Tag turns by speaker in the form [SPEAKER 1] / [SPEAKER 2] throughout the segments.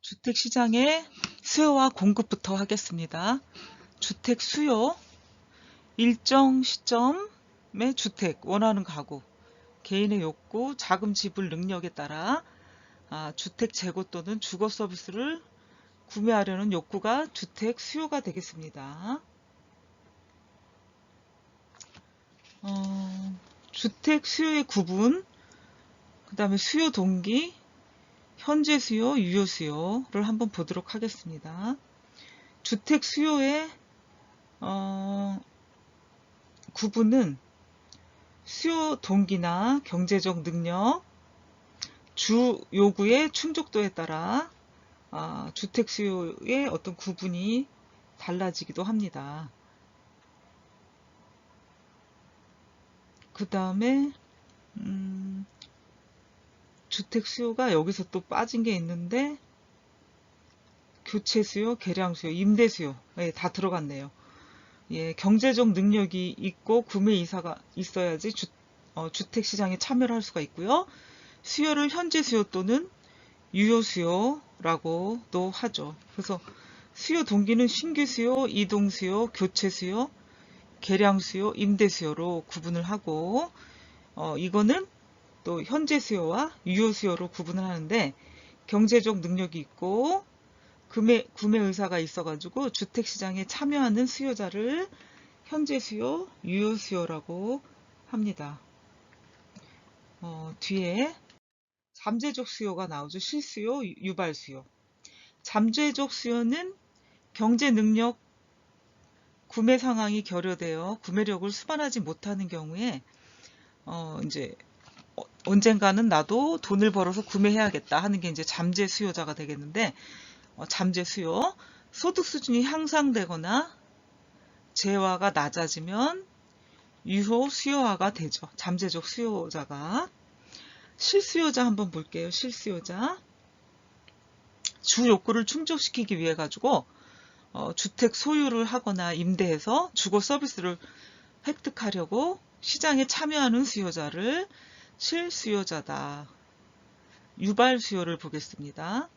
[SPEAKER 1] 주택시장의 수요와 공급부터 하겠습니다. 주택 수요, 일정 시점의 주택, 원하는 가구, 개인의 욕구, 자금 지불 능력에 따라 주택 재고 또는 주거 서비스를 구매하려는 욕구가 주택 수요가 되겠습니다. 주택 수요의 구분, 그 다음에 수요 동기, 현재 수요, 유효 수요를 한번 보도록 하겠습니다. 주택 수요의 구분은 수요 동기나 경제적 능력, 주 요구의 충족도에 따라 주택 수요의 어떤 구분이 달라지기도 합니다. 그 다음에 주택 수요가 여기서 또 빠진 게 있는데 교체 수요, 개량 수요, 임대 수요 다 들어갔네요. 예, 경제적 능력이 있고 구매 이사가 있어야지 주택 시장에 참여를 할 수가 있고요. 수요를 현재 수요 또는 유효 수요라고도 하죠. 그래서 수요 동기는 신규 수요, 이동 수요, 교체 수요, 개량 수요, 임대 수요로 구분을 하고 이거는 또 현재 수요와 유효 수요로 구분을 하는데 경제적 능력이 있고 구매 의사가 있어가지고 주택시장에 참여하는 수요자를 현재 수요, 유효 수요라고 합니다. 뒤에 잠재적 수요가 나오죠. 실수요, 유발 수요. 잠재적 수요는 경제 능력, 구매 상황이 결여되어 구매력을 수반하지 못하는 경우에 이제 언젠가는 나도 돈을 벌어서 구매해야겠다 하는 게 이제 잠재 수요자가 되겠는데 잠재 수요, 소득 수준이 향상되거나 재화가 낮아지면 유효 수요화가 되죠. 잠재적 수요자가. 실수요자 한번 볼게요. 실수요자. 주 욕구를 충족시키기 위해 가지고 주택 소유를 하거나 임대해서 주거 서비스를 획득하려고 시장에 참여하는 수요자를 실수요자다. 유발 수요를 보겠습니다.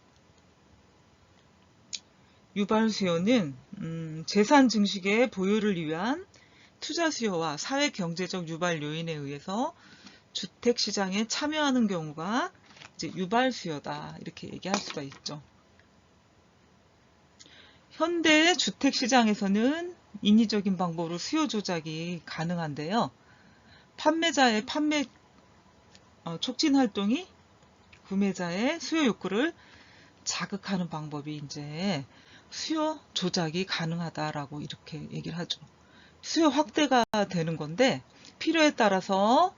[SPEAKER 1] 유발 수요는 재산 증식의 보유를 위한 투자 수요와 사회 경제적 유발 요인에 의해서 주택 시장에 참여하는 경우가 이제 유발 수요다 이렇게 얘기할 수가 있죠. 현대 주택 시장에서는 인위적인 방법으로 수요 조작이 가능한데요. 판매자의 판매 촉진 활동이 구매자의 수요 욕구를 자극하는 방법이 이제 수요 조작이 가능하다라고 이렇게 얘기를 하죠. 수요 확대가 되는 건데 필요에 따라서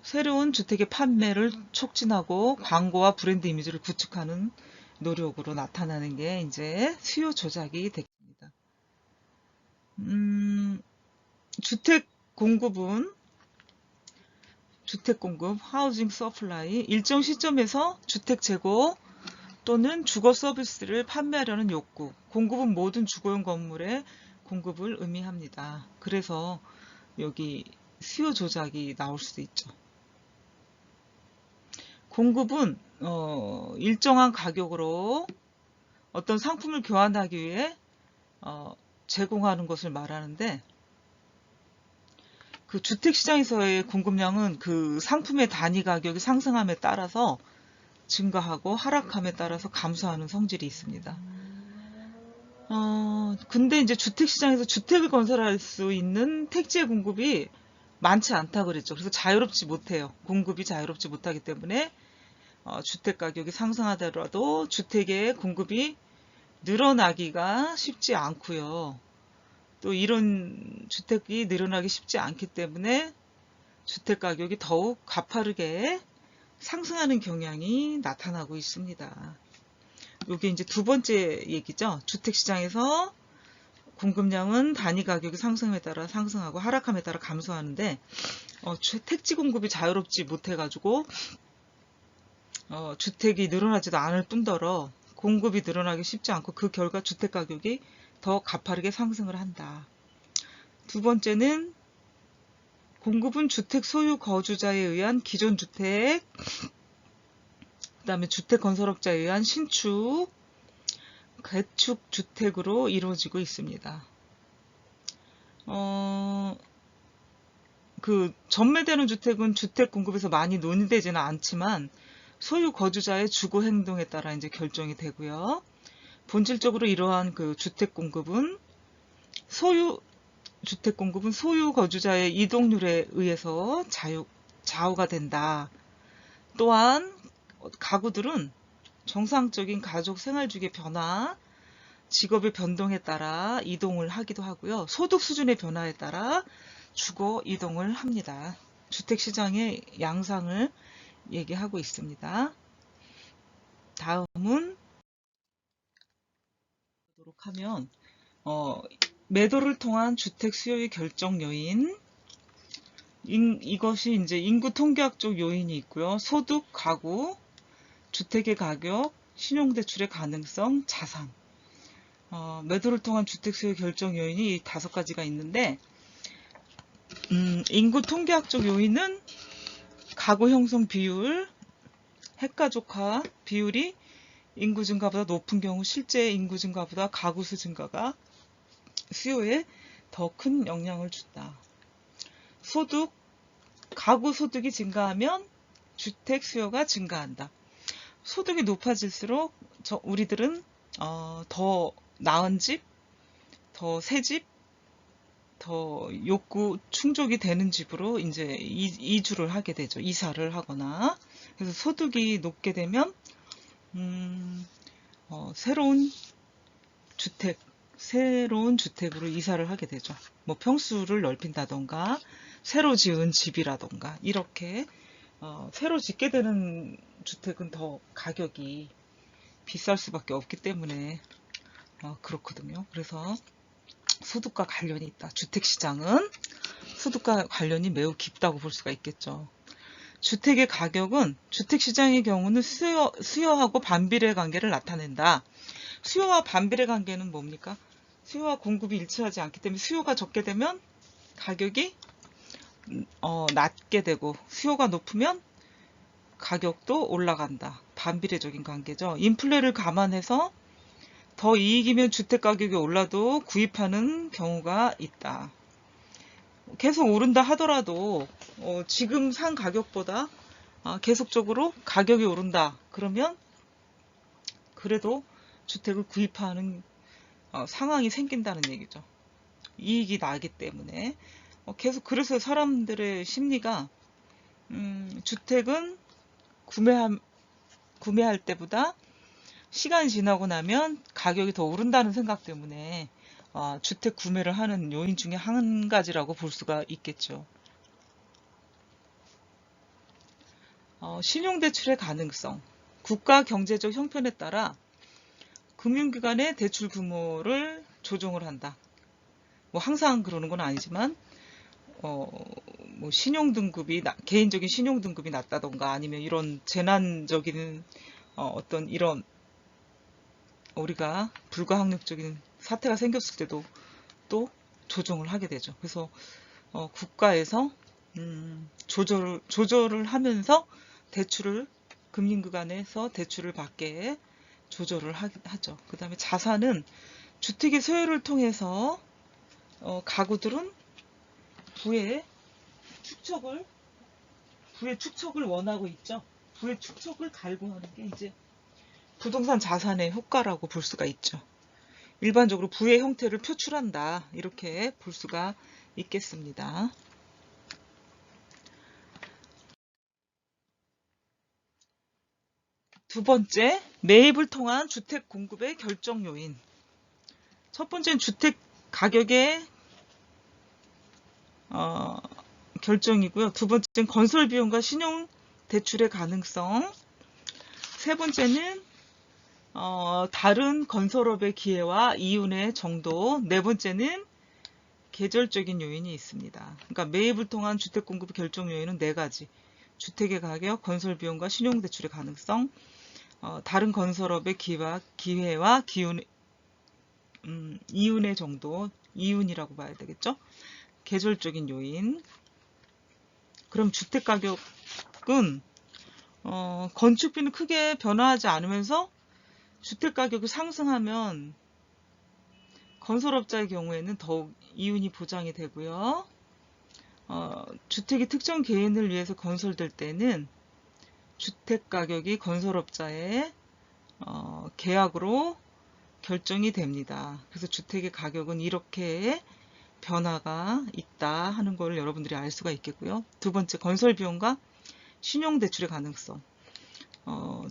[SPEAKER 1] 새로운 주택의 판매를 촉진하고 광고와 브랜드 이미지를 구축하는 노력으로 나타나는 게 이제 수요 조작이 되겠습니다. 주택 공급은 주택 공급, 하우징 서플라이, 일정 시점에서 주택 재고 또는 주거 서비스를 판매하려는 욕구, 공급은 모든 주거용 건물의 공급을 의미합니다. 그래서 여기 수요 조작이 나올 수도 있죠. 공급은 일정한 가격으로 어떤 상품을 교환하기 위해 제공하는 것을 말하는데 그 주택시장에서의 공급량은 그 상품의 단위 가격이 상승함에 따라서 증가하고 하락함에 따라서 감소하는 성질이 있습니다. 근데 이제 주택시장에서 주택을 건설할 수 있는 택지의 공급이 많지 않다 그랬죠. 그래서 자유롭지 못해요. 공급이 자유롭지 못하기 때문에 주택 가격이 상승하더라도 주택의 공급이 늘어나기가 쉽지 않고요. 또 이런 주택이 늘어나기 쉽지 않기 때문에 주택 가격이 더욱 가파르게 상승하는 경향이 나타나고 있습니다. 이게 이제 두 번째 얘기죠. 주택시장에서 공급량은 단위 가격이 상승에 따라 상승하고 하락함에 따라 감소하는데 택지 공급이 자유롭지 못해가지고 주택이 늘어나지도 않을 뿐더러 공급이 늘어나기 쉽지 않고 그 결과 주택 가격이 더 가파르게 상승을 한다. 두 번째는 공급은 주택 소유 거주자에 의한 기존 주택, 그 다음에 주택 건설업자에 의한 신축, 개축 주택으로 이루어지고 있습니다. 전매되는 주택은 주택 공급에서 많이 논의되지는 않지만 소유 거주자의 주거 행동에 따라 이제 결정이 되고요. 본질적으로 이러한 주택 공급은 소유 거주자의 이동률에 의해서 좌우가 된다. 또한 가구들은 정상적인 가족 생활주기의 변화, 직업의 변동에 따라 이동을 하기도 하고요. 소득 수준의 변화에 따라 주거 이동을 합니다. 주택시장의 양상을 얘기하고 있습니다. 다음은 보도록 하면 매도를 통한 주택 수요의 결정 요인, 이것이 이제 인구 통계학적 요인이 있고요. 소득, 가구, 주택의 가격, 신용대출의 가능성, 자산. 매도를 통한 주택 수요 결정 요인이 5가지가 있는데, 인구 통계학적 요인은 가구 형성 비율, 핵가족화 비율이 인구 증가보다 높은 경우 실제 인구 증가보다 가구 수 증가가 수요에 더 큰 영향을 준다. 소득, 가구 소득이 증가하면 주택 수요가 증가한다. 소득이 높아질수록 우리들은 더 나은 집, 더 새 집, 더 욕구 충족이 되는 집으로 이제 이주를 하게 되죠. 이사를 하거나. 그래서 소득이 높게 되면 새로운 주택으로 이사를 하게 되죠. 뭐 평수를 넓힌다던가 새로 지은 집이라던가 이렇게 새로 짓게 되는 주택은 더 가격이 비쌀 수밖에 없기 때문에 그렇거든요. 그래서 소득과 관련이 있다. 주택시장은 소득과 관련이 매우 깊다고 볼 수가 있겠죠. 주택의 가격은 주택시장의 경우는 수요하고 반비례 관계를 나타낸다. 수요와 반비례 관계는 뭡니까? 수요와 공급이 일치하지 않기 때문에 수요가 적게 되면 가격이 낮게 되고 수요가 높으면 가격도 올라간다. 반비례적인 관계죠. 인플레를 감안해서 더 이익이면 주택 가격이 올라도 구입하는 경우가 있다. 계속 오른다 하더라도 지금 산 가격보다 계속적으로 가격이 오른다. 그러면 그래도 주택을 구입하는 상황이 생긴다는 얘기죠. 이익이 나기 때문에 계속 그래서 사람들의 심리가 주택은 구매할 때보다 시간이 지나고 나면 가격이 더 오른다는 생각 때문에 주택 구매를 하는 요인 중에 한 가지라고 볼 수가 있겠죠. 신용대출의 가능성, 국가 경제적 형편에 따라 금융기관의 대출 규모를 조정을 한다. 뭐 항상 그러는 건 아니지만 뭐 개인적인 신용등급이 낮다던가 아니면 이런 재난적인 어떤 이런 우리가 불가항력적인 사태가 생겼을 때도 또 조정을 하게 되죠. 그래서 국가에서 조절을 하면서 금융기관에서 대출을 받게 조절을 하죠. 그 다음에 자산은 주택의 소유를 통해서 가구들은 부의 축척을 원하고 있죠. 부의 축척을 갈구하는 게 이제 부동산 자산의 효과라고 볼 수가 있죠. 일반적으로 부의 형태를 표출한다. 이렇게 볼 수가 있겠습니다. 두 번째, 매입을 통한 주택 공급의 결정 요인. 첫 번째는 주택 가격의 결정이고요. 두 번째는 건설 비용과 신용 대출의 가능성. 세 번째는 다른 건설업의 기회와 이윤의 정도. 네 번째는 계절적인 요인이 있습니다. 그러니까 매입을 통한 주택 공급 결정 요인은 4가지. 주택의 가격, 건설 비용과 신용 대출의 가능성, 다른 건설업의 기회와 이윤의 정도, 이윤이라고 봐야 되겠죠. 계절적인 요인. 그럼 주택 가격은 건축비는 크게 변화하지 않으면서 주택 가격이 상승하면 건설업자의 경우에는 더욱 이윤이 보장이 되고요. 주택이 특정 개인을 위해서 건설될 때는 주택 가격이 건설업자의 계약으로 결정이 됩니다. 그래서 주택의 가격은 이렇게 변화가 있다 하는 걸 여러분들이 알 수가 있겠고요. 두 번째, 건설 비용과 신용 대출의 가능성.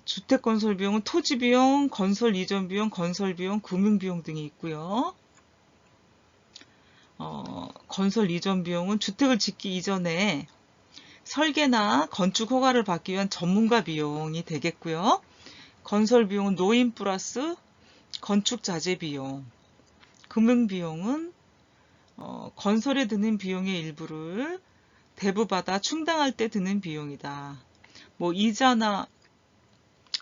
[SPEAKER 1] 주택 건설 비용은 토지 비용, 건설 이전 비용, 건설 비용, 금융 비용 등이 있고요. 건설 이전 비용은 주택을 짓기 이전에 설계나 건축 허가를 받기 위한 전문가 비용이 되겠고요. 건설 비용은 노인 플러스 건축 자재 비용. 금융 비용은 건설에 드는 비용의 일부를 대부받아 충당할 때 드는 비용이다. 뭐 이자나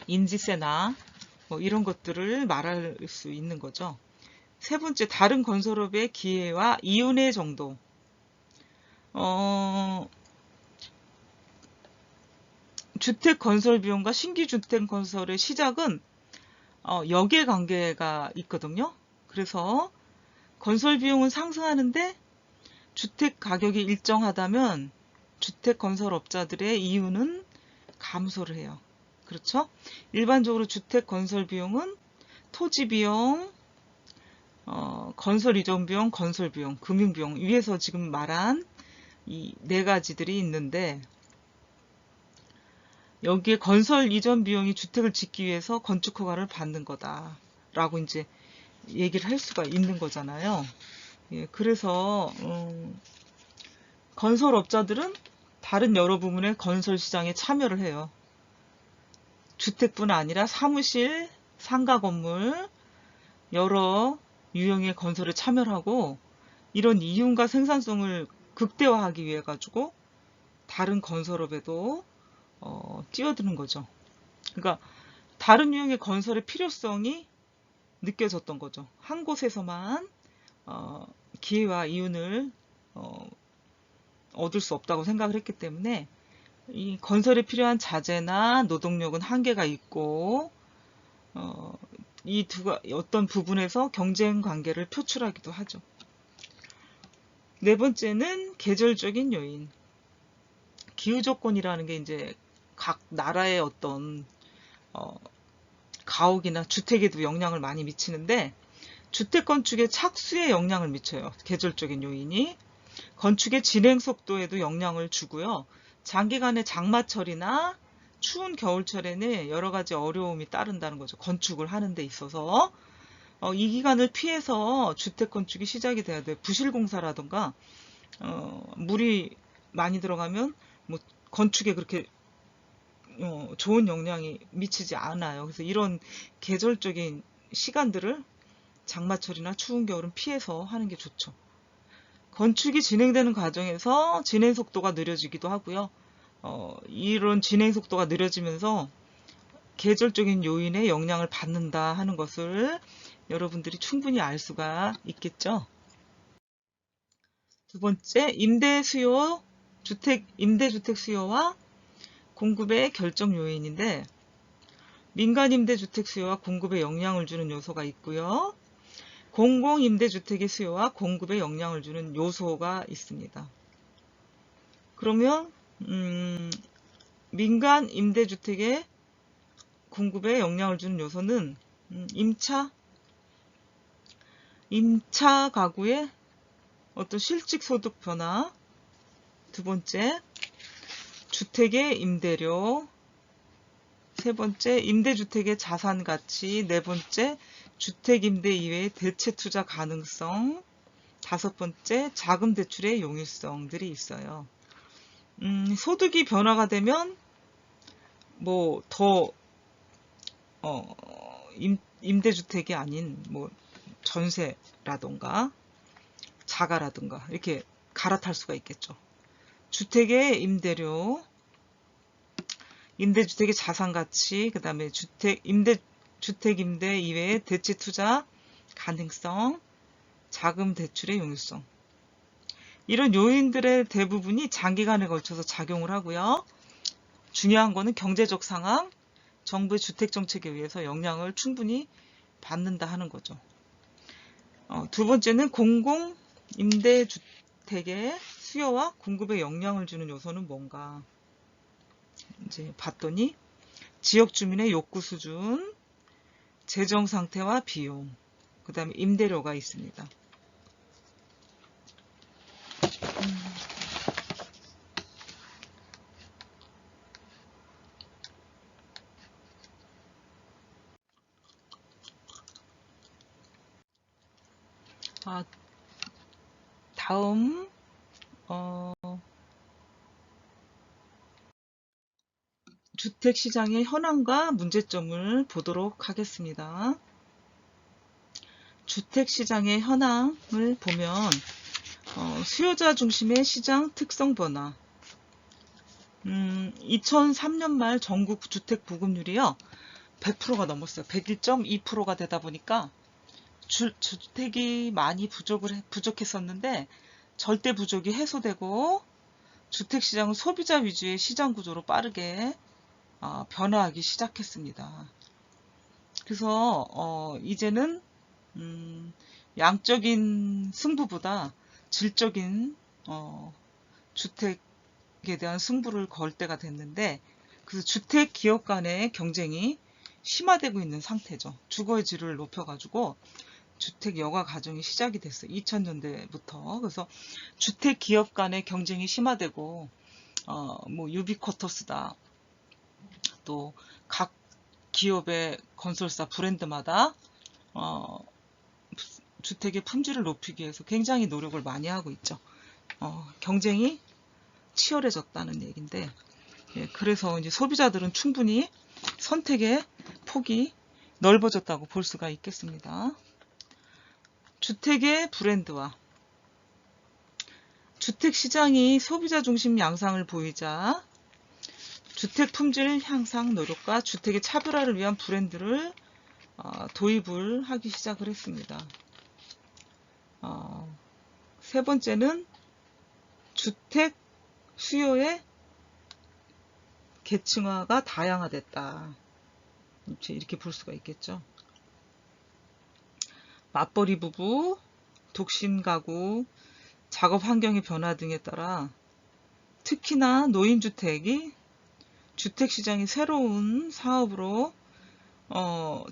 [SPEAKER 1] 인지세나 뭐 이런 것들을 말할 수 있는 거죠. 세 번째, 다른 건설업의 기회와 이윤의 정도. 주택 건설 비용과 신규 주택 건설의 시작은 역의 관계가 있거든요. 그래서 건설 비용은 상승하는데 주택 가격이 일정하다면 주택 건설업자들의 이윤은 감소를 해요. 그렇죠? 일반적으로 주택 건설 비용은 토지 비용, 건설 이전 비용, 건설 비용, 금융 비용, 위에서 지금 말한 이 네 가지들이 있는데, 여기에 건설 이전 비용이 주택을 짓기 위해서 건축 허가를 받는 거다라고 이제 얘기를 할 수가 있는 거잖아요. 예, 그래서 건설업자들은 다른 여러 부분의 건설 시장에 참여를 해요. 주택뿐 아니라 사무실, 상가 건물, 여러 유형의 건설에 참여를 하고, 이런 이윤과 생산성을 극대화하기 위해 가지고 다른 건설업에도 뛰어드는 거죠. 그러니까 다른 유형의 건설의 필요성이 느껴졌던 거죠. 한 곳에서만 기회와 이윤을 얻을 수 없다고 생각을 했기 때문에 이 건설에 필요한 자재나 노동력은 한계가 있고 이 어떤 부분에서 경쟁 관계를 표출하기도 하죠. 네 번째는 계절적인 요인. 기후 조건이라는 게 이제 각 나라의 어떤 가옥이나 주택에도 영향을 많이 미치는데, 주택 건축의 착수에 영향을 미쳐요. 계절적인 요인이. 건축의 진행 속도에도 영향을 주고요. 장기간의 장마철이나 추운 겨울철에는 여러 가지 어려움이 따른다는 거죠. 건축을 하는 데 있어서. 이 기간을 피해서 주택 건축이 시작이 돼야 돼요. 부실공사라던가 물이 많이 들어가면 뭐 건축에 그렇게 좋은 영향이 미치지 않아요. 그래서 이런 계절적인 시간들을 장마철이나 추운 겨울은 피해서 하는 게 좋죠. 건축이 진행되는 과정에서 진행 속도가 느려지기도 하고요. 이런 진행 속도가 느려지면서 계절적인 요인에 영향을 받는다 하는 것을 여러분들이 충분히 알 수가 있겠죠. 두 번째, 임대 주택 수요와 공급의 결정 요인인데, 민간 임대주택 수요와 공급에 영향을 주는 요소가 있고요. 공공 임대주택의 수요와 공급에 영향을 주는 요소가 있습니다. 그러면 민간 임대주택의 공급에 영향을 주는 요소는 임차 가구의 어떤 실질 소득 변화, 두 번째 주택의 임대료, 세 번째 임대주택의 자산 가치, 네 번째 주택 임대 이외의 대체 투자 가능성, 다섯 번째 자금 대출의 용이성들이 있어요. 소득이 변화가 되면 뭐 더 임대주택이 아닌 뭐 전세라던가 자가라든가 이렇게 갈아탈 수가 있겠죠. 주택의 임대료, 임대주택의 자산가치, 그 다음에 주택 임대 이외의 대체 투자 가능성, 자금 대출의 용이성. 이런 요인들의 대부분이 장기간에 걸쳐서 작용을 하고요. 중요한 거는 경제적 상황, 정부의 주택정책에 의해서 영향을 충분히 받는다 하는 거죠. 두 번째는 공공임대주택의 수요와 공급에 영향을 주는 요소는 뭔가 이제 봤더니 지역 주민의 욕구 수준, 재정 상태와 비용, 그 다음에 임대료가 있습니다. 다음 주택시장의 현황과 문제점을 보도록 하겠습니다. 주택시장의 현황을 보면 수요자 중심의 시장 특성 변화. 2003년 말 전국 주택 보급률이요 100%가 넘었어요. 101.2%가 되다 보니까 주택이 많이 부족했었는데 절대 부족이 해소되고 주택시장은 소비자 위주의 시장 구조로 빠르게 변화하기 시작했습니다. 그래서 이제는 양적인 승부보다 질적인 주택에 대한 승부를 걸 때가 됐는데, 그래서 주택 기업 간의 경쟁이 심화되고 있는 상태죠. 주거의 질을 높여가지고 주택 여가 가정이 시작이 됐어요. 2000년대부터. 그래서 주택 기업 간의 경쟁이 심화되고 뭐 유비쿼터스다. 또 각 기업의 건설사 브랜드마다 주택의 품질을 높이기 위해서 굉장히 노력을 많이 하고 있죠. 경쟁이 치열해졌다는 얘기인데, 그래서 이제 소비자들은 충분히 선택의 폭이 넓어졌다고 볼 수가 있겠습니다. 주택의 브랜드화. 주택시장이 소비자 중심 양상을 보이자 주택 품질 향상 노력과 주택의 차별화를 위한 브랜드를 도입을 하기 시작을 했습니다. 세 번째는 주택 수요의 계층화가 다양화됐다. 이렇게 볼 수가 있겠죠. 맞벌이 부부, 독신 가구, 작업 환경의 변화 등에 따라 특히나 노인주택이 주택시장의 새로운 사업으로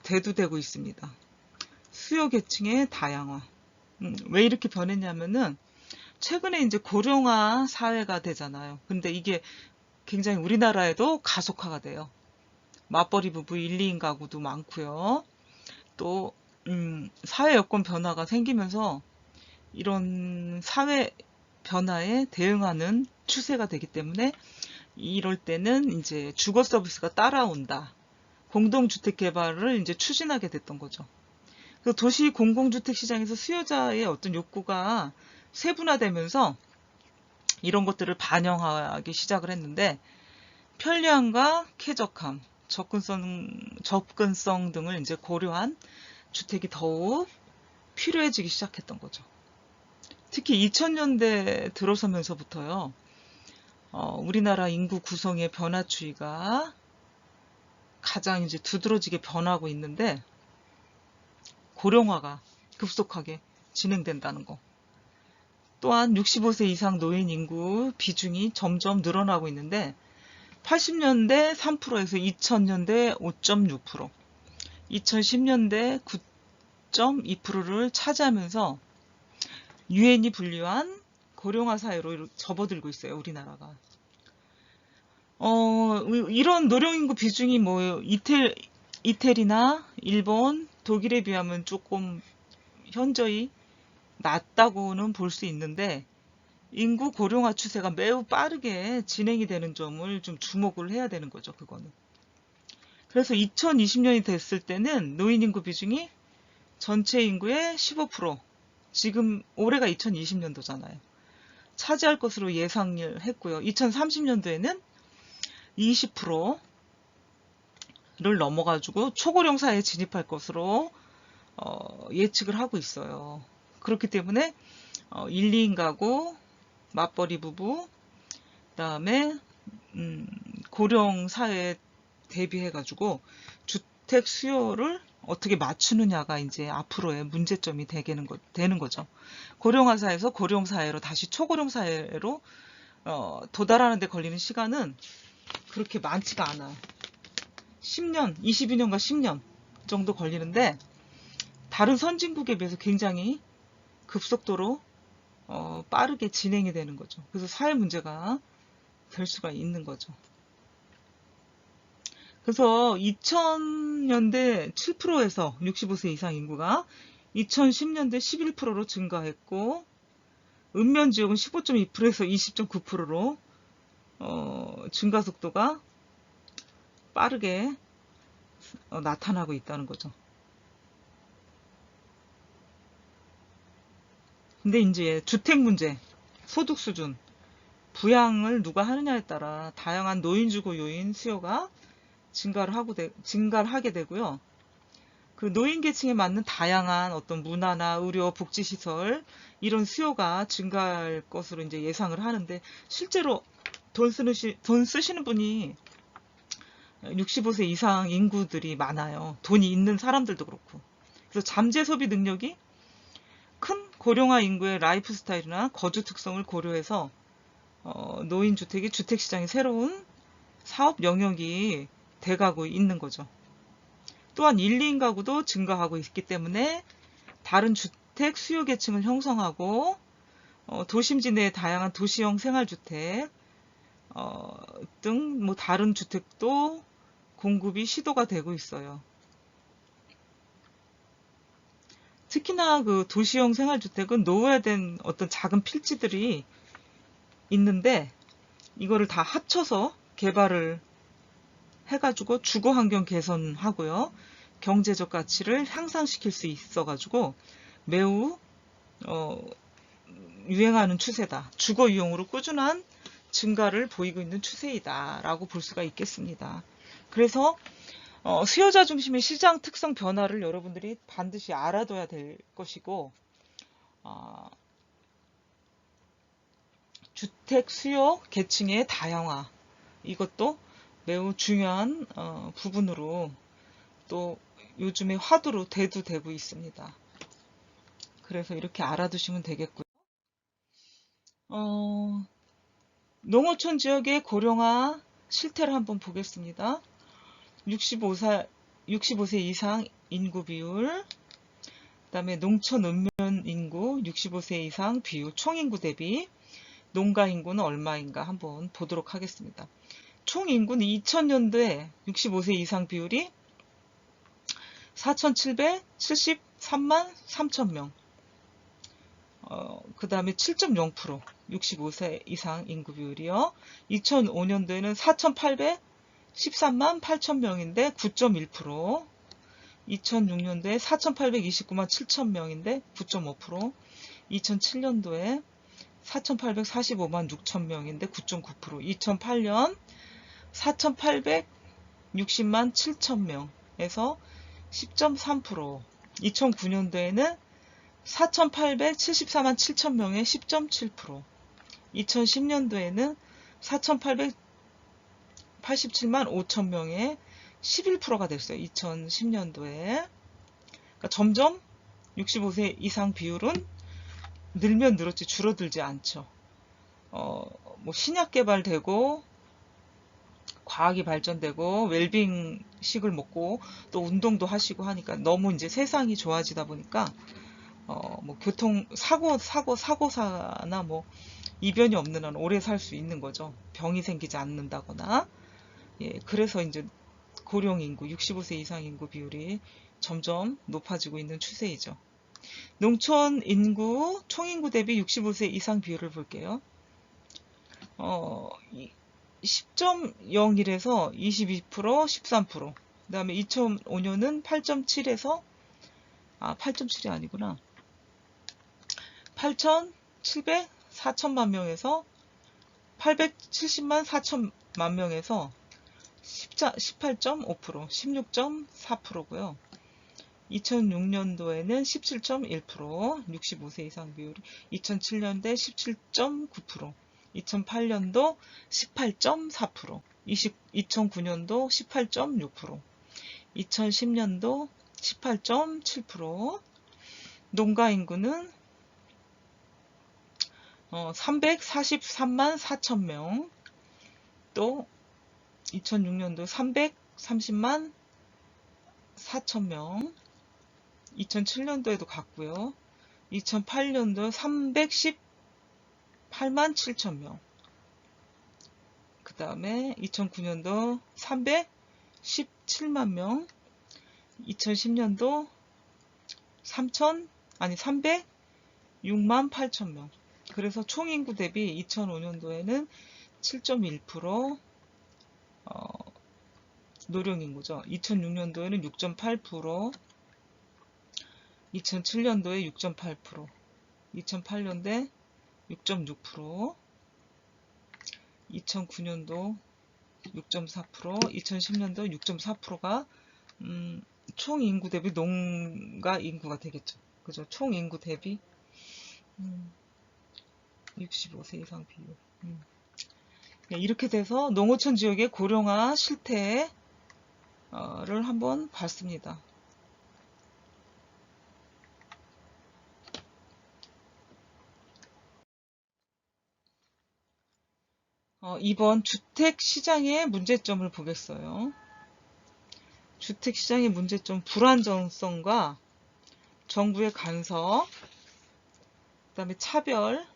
[SPEAKER 1] 대두되고 있습니다. 수요 계층의 다양화. 왜 이렇게 변했냐면은 최근에 이제 고령화 사회가 되잖아요. 근데 이게 굉장히 우리나라에도 가속화가 돼요. 맞벌이 부부 1, 2인 가구도 많고요. 또 사회 여건 변화가 생기면서 이런 사회 변화에 대응하는 추세가 되기 때문에 이럴 때는 이제 주거 서비스가 따라온다. 공동주택 개발을 이제 추진하게 됐던 거죠. 그래서 도시 공공주택 시장에서 수요자의 어떤 욕구가 세분화되면서 이런 것들을 반영하기 시작을 했는데, 편리함과 쾌적함, 접근성 등을 이제 고려한 주택이 더욱 필요해지기 시작했던 거죠. 특히 2000년대 들어서면서부터요, 우리나라 인구 구성의 변화 추이가 가장 이제 두드러지게 변하고 있는데, 고령화가 급속하게 진행된다는 거. 또한 65세 이상 노인 인구 비중이 점점 늘어나고 있는데 80년대 3%에서 2000년대 5.6%, 2010년대 9.2%를 차지하면서 유엔이 분류한 고령화 사회로 접어들고 있어요, 우리나라가. 이런 노령인구 비중이 뭐 이태리나 일본, 독일에 비하면 조금 현저히 낮다고는 볼 수 있는데, 인구 고령화 추세가 매우 빠르게 진행이 되는 점을 좀 주목을 해야 되는 거죠, 그거는. 그래서 2020년이 됐을 때는 노인 인구 비중이 전체 인구의 15%, 지금 올해가 2020년도잖아요. 차지할 것으로 예상을 했고요. 2030년도에는 20%를 넘어가지고 초고령 사회에 진입할 것으로 예측을 하고 있어요. 그렇기 때문에 1, 2인 가구, 맞벌이 부부, 그다음에 고령 사회에 대비해가지고 주택 수요를 어떻게 맞추느냐가 이제 앞으로의 문제점이 되는 거죠. 고령화 사회에서 고령 사회로 다시 초고령 사회로 도달하는 데 걸리는 시간은 그렇게 많지가 않아요. 10년, 22년과 10년 정도 걸리는데 다른 선진국에 비해서 굉장히 급속도로 빠르게 진행이 되는 거죠. 그래서 사회 문제가 될 수가 있는 거죠. 그래서 2000년대 7%에서 65세 이상 인구가 2010년대 11%로 증가했고 읍면지역은 15.2%에서 20.9%로 증가 속도가 빠르게 나타나고 있다는 거죠. 근데 이제 주택 문제, 소득 수준, 부양을 누가 하느냐에 따라 다양한 노인주거 요인 수요가 증가를 하게 되고요. 그 노인 계층에 맞는 다양한 어떤 문화나 의료, 복지시설 이런 수요가 증가할 것으로 이제 예상을 하는데 실제로 돈 쓰시는 분이 65세 이상 인구들이 많아요. 돈이 있는 사람들도 그렇고. 그래서 잠재 소비 능력이 큰 고령화 인구의 라이프 스타일이나 거주 특성을 고려해서 노인주택이 주택시장의 새로운 사업 영역이 돼가고 있는 거죠. 또한 1, 2인 가구도 증가하고 있기 때문에 다른 주택 수요 계층을 형성하고 도심지 내의 다양한 도시형 생활주택 등 뭐 다른 주택도 공급이 시도가 되고 있어요. 특히나 그 도시형 생활주택은 노후화된 어떤 작은 필지들이 있는데 이거를 다 합쳐서 개발을 해가지고 주거 환경 개선하고요. 경제적 가치를 향상시킬 수 있어가지고 매우 유행하는 추세다. 주거 이용으로 꾸준한 증가를 보이고 있는 추세이다라고 볼 수가 있겠습니다. 그래서 수요자 중심의 시장 특성 변화를 여러분들이 반드시 알아둬야 될 것이고 주택 수요 계층의 다양화 이것도 매우 중요한 부분으로 또 요즘에 화두로 대두되고 있습니다. 그래서 이렇게 알아두시면 되겠고요. 농어촌 지역의 고령화 실태를 한번 보겠습니다. 65세 이상 인구 비율, 그 다음에 농촌 읍면 인구 65세 이상 비율, 총인구 대비 농가 인구는 얼마인가 한번 보도록 하겠습니다. 총 인구는 2000년도에 65세 이상 비율이 4,773만 3천명. 그 다음에 7.0%, 65세 이상 인구 비율이요. 2005년도에는 4,813만 8천명인데 9.1%. 2006년도에 4,829만 7천명인데 9.5%. 2007년도에 4,845만 6천명인데 9.9%. 2008년 4,860만 7천명에서 10.3%. 2009년도에는 4,874만 7천명에 10.7%. 2010년도에는 4,887만 5천명에 11%가 됐어요. 2010년도에. 그러니까 점점 65세 이상 비율은 늘면 늘었지 줄어들지 않죠. 뭐 신약 개발되고 과학이 발전되고 웰빙식을 먹고 또 운동도 하시고 하니까 너무 이제 세상이 좋아지다 보니까 뭐 교통 사고사나 뭐 이변이 없는 한 오래 살 수 있는 거죠. 병이 생기지 않는다거나. 예, 그래서 이제 고령 인구, 65세 이상 인구 비율이 점점 높아지고 있는 추세이죠. 농촌 인구, 총인구 대비 65세 이상 비율을 볼게요. 10.01에서 22%, 13%. 그 다음에 2005년은 8.7에서 8.7이 아니구나. 8,700, 4천만 명에서 870만 4천만 명에서 18.5%, 16.4%고요. 2006년도에는 17.1%, 65세 이상 비율이 2007년도에 17.9%, 2008년도 18.4%. 2009년도 18.6%, 2010년도 18.7%, 농가 인구는 343만 4천명, 또 2006년도 330만 4천명, 2007년도에도 갔고요. 2008년도 318만 7천명, 그 다음에 2009년도 317만 명, 2010년도 306만 8천명. 그래서 총인구 대비 2005년도에는 7.1% 노령인구죠. 2006년도에는 6.8%, 2007년도에 6.8%, 2008년도에 6.6%, 2009년도 6.4%, 2010년도 6.4%가 총 인구 대비 농가 인구가 되겠죠. 그죠? 총 인구 대비 65세 이상 비율. 이렇게 돼서 농어촌 지역의 고령화 실태를 한번 봤습니다. 이번 주택시장의 문제점을 보겠어요. 주택시장의 문제점, 불안정성과 정부의 간섭, 그 다음에 차별,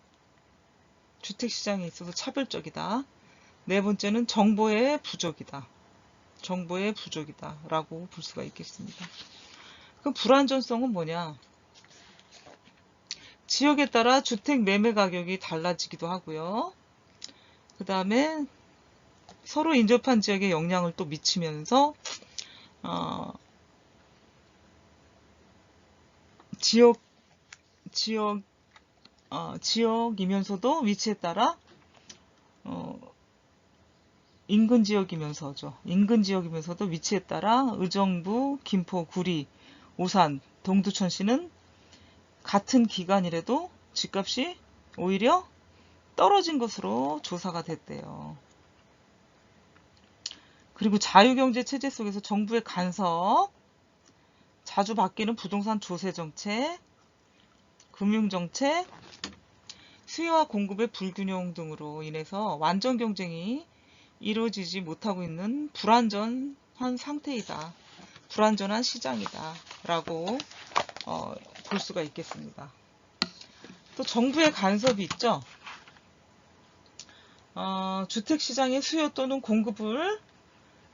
[SPEAKER 1] 주택시장에 있어서 차별적이다. 네 번째는 정보의 부족이다. 정보의 부족이다 라고 볼 수가 있겠습니다. 그럼 불안정성은 뭐냐? 지역에 따라 주택 매매 가격이 달라지기도 하고요. 그 다음에 서로 인접한 지역에 영향을 또 미치면서 지역이면서도 위치에 따라 인근 지역이면서죠. 인근 지역이면서도 위치에 따라 의정부, 김포, 구리, 오산, 동두천시는 같은 기간이라도 집값이 오히려 떨어진 것으로 조사가 됐대요. 그리고 자유경제 체제 속에서 정부의 간섭, 자주 바뀌는 부동산 조세 정책, 금융 정책, 수요와 공급의 불균형 등으로 인해서 완전 경쟁이 이루어지지 못하고 있는 불완전한 상태이다. 불완전한 시장이다. 라고 볼 수가 있겠습니다. 또 정부의 간섭이 있죠. 주택시장의 수요 또는 공급을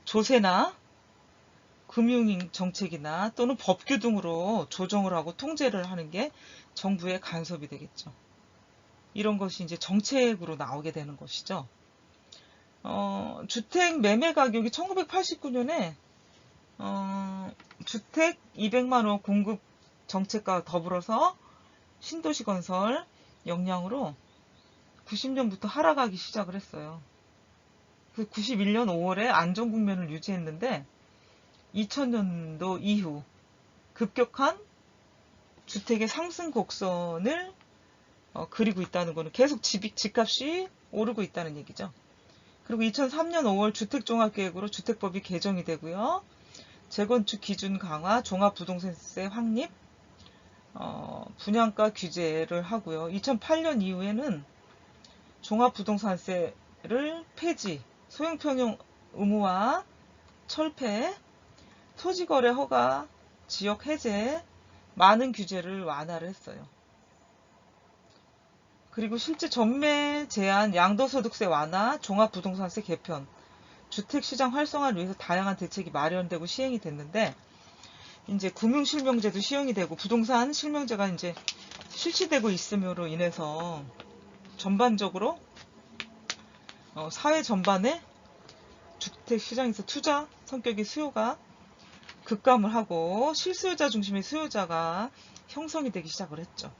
[SPEAKER 1] 조세나 금융 정책이나 또는 법규 등으로 조정을 하고 통제를 하는 게 정부의 간섭이 되겠죠. 이런 것이 이제 정책으로 나오게 되는 것이죠. 주택 매매 가격이 1989년에 주택 200만원 공급 정책과 더불어서 신도시 건설 역량으로 90년부터 하락하기 시작을 했어요. 91년 5월에 안정 국면을 유지했는데 2000년도 이후 급격한 주택의 상승 곡선을 그리고 있다는 거는 계속 집값이 오르고 있다는 얘기죠. 그리고 2003년 5월 주택종합계획으로 주택법이 개정이 되고요. 재건축 기준 강화, 종합부동산세 확립, 분양가 규제를 하고요. 2008년 이후에는 종합부동산세를 폐지, 소형평형 의무화, 철폐, 토지거래 허가, 지역 해제, 많은 규제를 완화를 했어요. 그리고 실제 전매 제한, 양도소득세 완화, 종합부동산세 개편, 주택시장 활성화를 위해서 다양한 대책이 마련되고 시행이 됐는데, 이제 금융실명제도 시행이 되고 부동산 실명제가 이제 실시되고 있음으로 인해서 전반적으로 사회 전반에 주택시장에서 투자 성격의 수요가 급감을 하고 실수요자 중심의 수요자가 형성이 되기 시작을 했죠.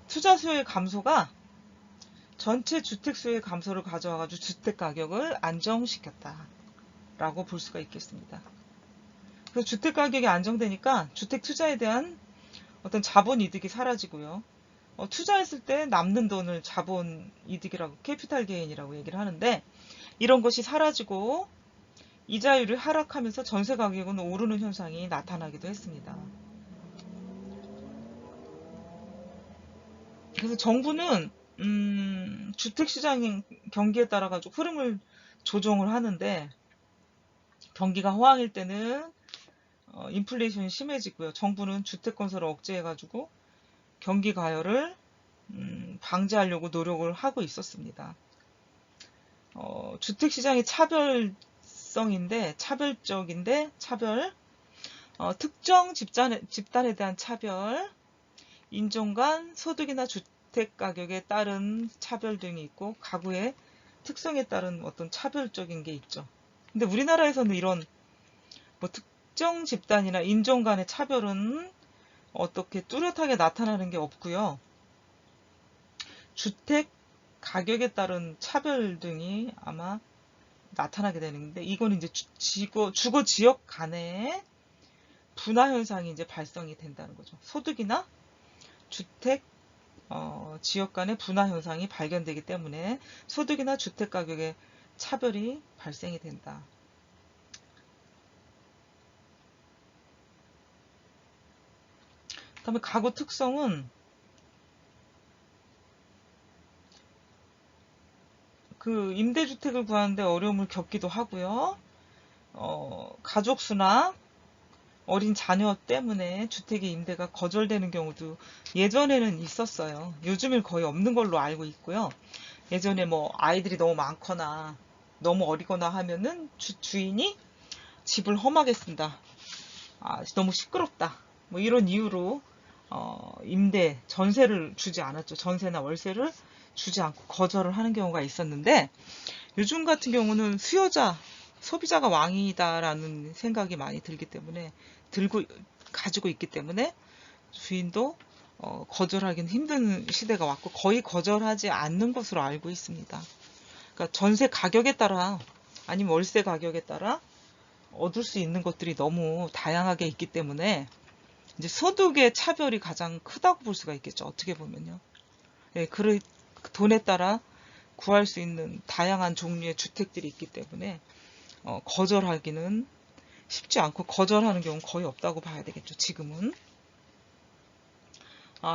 [SPEAKER 1] 투자 수요의 감소가 전체 주택 수요의 감소를 가져와가지고 주택 가격을 안정시켰다라고 볼 수가 있겠습니다. 그래서 주택 가격이 안정되니까 주택 투자에 대한 어떤 자본 이득이 사라지고요. 투자했을 때 남는 돈을 자본 이득이라고, 캐피탈 게인이라고 얘기를 하는데, 이런 것이 사라지고 이자율이 하락하면서 전세 가격은 오르는 현상이 나타나기도 했습니다. 그래서 정부는 주택시장 경기에 따라 가지고 흐름을 조정을 하는데, 경기가 호황일 때는 인플레이션이 심해지고요. 정부는 주택 건설을 억제해가지고 경기 가열을 방지하려고 노력을 하고 있었습니다. 주택시장이 차별적인데 특정 집단에 대한 차별, 인종 간 소득이나 주택 가격에 따른 차별 등이 있고, 가구의 특성에 따른 어떤 차별적인 게 있죠. 근데 우리나라에서는 이런 뭐 특정 집단이나 인종 간의 차별은 어떻게 뚜렷하게 나타나는 게 없고요. 주택 가격에 따른 차별 등이 아마 나타나게 되는데, 이거는 이제 주거 지역 간의 분화 현상이 이제 발생이 된다는 거죠. 소득이나 주택 지역 간의 분화 현상이 발견되기 때문에 소득이나 주택 가격의 차별이 발생이 된다. 그다음에 가구 특성은 그 임대주택을 구하는데 어려움을 겪기도 하고요. 가족 수나 어린 자녀 때문에 주택의 임대가 거절되는 경우도 예전에는 있었어요. 요즘은 거의 없는 걸로 알고 있고요. 예전에 뭐 아이들이 너무 많거나 너무 어리거나 하면은 주인이 집을 험하게 쓴다. 너무 시끄럽다. 뭐 이런 이유로 전세를 주지 않았죠. 전세나 월세를 주지 않고 거절을 하는 경우가 있었는데, 요즘 같은 경우는 소비자가 왕이다라는 생각이 많이 가지고 있기 때문에 주인도 거절하기는 힘든 시대가 왔고, 거의 거절하지 않는 것으로 알고 있습니다. 그러니까 전세 가격에 따라 아니면 월세 가격에 따라 얻을 수 있는 것들이 너무 다양하게 있기 때문에 이제 소득의 차별이 가장 크다고 볼 수가 있겠죠. 어떻게 보면요. 예, 돈에 따라 구할 수 있는 다양한 종류의 주택들이 있기 때문에 거절하기는 쉽지 않고, 거절하는 경우는 거의 없다고 봐야 되겠죠. 지금은.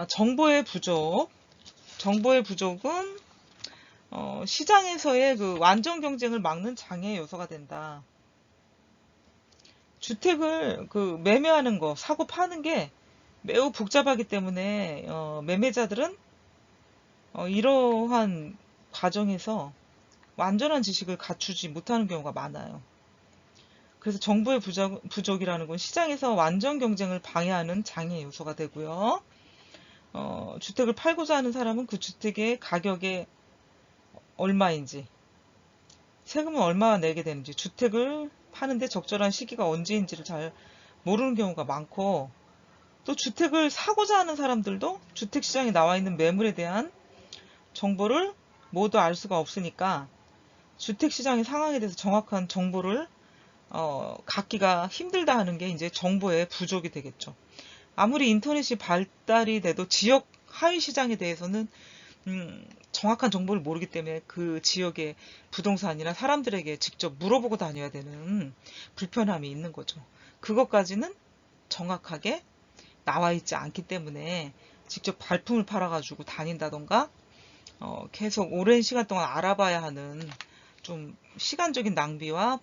[SPEAKER 1] 정보의 부족은 시장에서의 그 완전 경쟁을 막는 장애 요소가 된다. 주택을 매매하는 거, 사고 파는 게 매우 복잡하기 때문에 매매자들은 이러한 과정에서 완전한 지식을 갖추지 못하는 경우가 많아요. 그래서 정보의 부족이라는 건 시장에서 완전 경쟁을 방해하는 장애 요소가 되고요. 주택을 팔고자 하는 사람은 그 주택의 가격이 얼마인지, 세금은 얼마나 내게 되는지, 주택을 파는데 적절한 시기가 언제인지를 잘 모르는 경우가 많고, 또 주택을 사고자 하는 사람들도 주택시장에 나와 있는 매물에 대한 정보를 모두 알 수가 없으니까 주택시장의 상황에 대해서 정확한 정보를 갖기가 힘들다 하는 게 이제 정보의 부족이 되겠죠. 아무리 인터넷이 발달이 돼도 지역 하위 시장에 대해서는 정확한 정보를 모르기 때문에 그 지역의 부동산이나 사람들에게 직접 물어보고 다녀야 되는 불편함이 있는 거죠. 그것까지는 정확하게 나와 있지 않기 때문에 직접 발품을 팔아가지고 다닌다던가 계속 오랜 시간 동안 알아봐야 하는 좀 시간적인 낭비와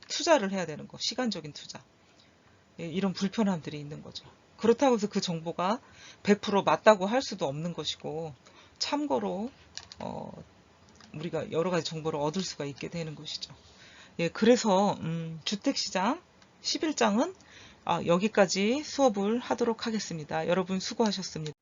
[SPEAKER 1] 투자를 해야 되는 거, 시간적인 투자. 이런 불편함들이 있는 거죠. 그렇다고 해서 그 정보가 100% 맞다고 할 수도 없는 것이고, 참고로 우리가 여러 가지 정보를 얻을 수가 있게 되는 것이죠. 예, 그래서 주택시장 11장은 여기까지 수업을 하도록 하겠습니다. 여러분 수고하셨습니다.